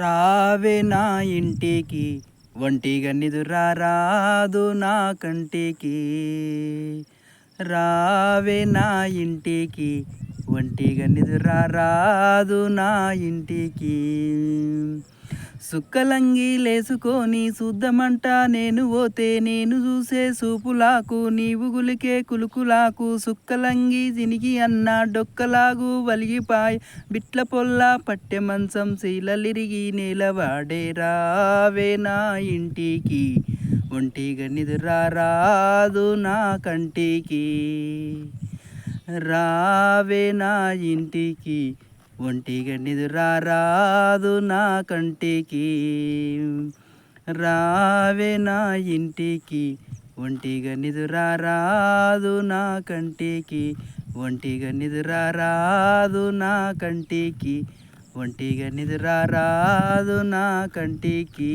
రావే నా ఇంటికి ఒంటిగా నిదురా రాదు నా కంటికి. రావే నా ఇంటికి ఒంటిగా నిదురా రాదు నా ఇంటికి. సుక్కలంగి లేసుకొని చూద్దామంట నేను పోతే, నేను చూసే సూపులాకు నీవు గులికే కులుకులాకు. సుక్కలంగి జినిగి అన్న డొక్కలాగు వలిగిపాయ్, బిట్ల పొల్ల పట్టె మంచం శీలలిరిగి నేలవాడే. రావే నా ఇంటికి ఒంటిగా నిదురా రాదు నా కంటికి. రావే నా ఇంటికి ఒంటిగా నిదురా రాదు నా కంటికి. రావే నా ఇంటికి ఒంటిగా నిదురా రాదు నా కంటికి. ఒంటిగా నిదురా రాదు నా కంటికి. ఒంటిగా నిదురా రాదు నా కంటికి.